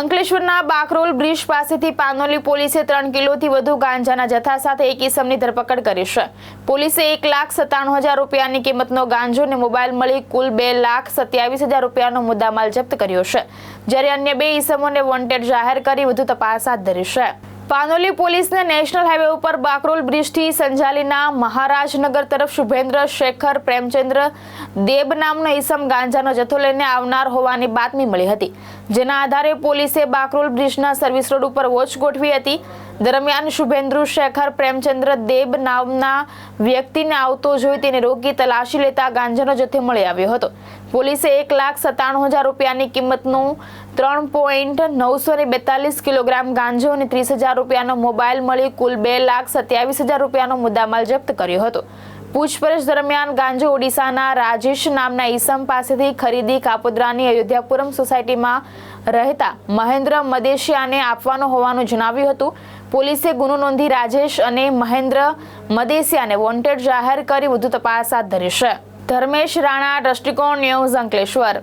અંકલેશ્વરના બાકરોલ બ્રિજ પાસેથી પાનોલી પોલીસે 3 કિલોથી વધુ ગાંજાના જથ્થા સાથે એક ઇસમની ધરપકડ કરી છે। પોલીસે 1,97,000 રૂપિયાની કિંમતનો ગાંજો અને મોબાઈલ મળી કુલ 2,27,000 રૂપિયાનો મુદ્દામાલ જપ્ત કર્યો છે, જ્યારે અન્ય 2 ઇસમોને વોન્ટેડ જાહેર કરી વધુ તપાસ હાથ ધરી છે। પાનોલી પોલીસને નેશનલ હાઈવે ઉપર બાકરોલ બ્રિજથી સંજાલીના મહારાજનગર તરફ શુભેન્દ્ર શેખર પ્રેમચંદ્ર દેબ નામનો ઇસમ ગાંજાનો જથ્થો લઈને આવનાર હોવાની બાતમી મળી હતી, જેના આધારે પોલીસે બાકરોલ બ્રિજના સર્વિસ રોડ ઉપર વોચ ગોઠવી હતી। દરમિયાન શુભેન્દ્ર શેખર પ્રેમચંદ્ર દેબ નામના વ્યક્તિને આવતો જોઈ તેને રોકી તલાશી લેતા ગાંજાનો જથ્થો મળી આવ્યો હતો। પોલીસે 1,97,000 રૂપિયાની કિંમતનું 3.942 કિલોગ્રામ ગાંજો અને 30,000 રૂપિયાનો મોબાઈલ મળી કુલ 2,27,000 રૂપિયાનો મુદ્દામાલ જપ્ત કર્યો હતો। પૂછપરછ દરમિયાન ગાંજો ઓડિશાના રાજેશ નામના ઈસમ પાસેથી ખરીદી કાપોદ્રાની અયોધ્યાપુરમ સોસાયટીમાં રહેતા મહેન્દ્ર મદેશિયાને આપવાનો હોવાનું જણાવ્યું હતું। પોલીસે ગુનો નોંધી રાજેશ અને મહેન્દ્ર મદેશિયાને વોન્ટેડ જાહેર કરી વધુ તપાસ હાથ ધરી છે। ધર્મેશ રાણા, દ્રષ્ટિકોણ ન્યૂઝ, અંકલેશ્વર।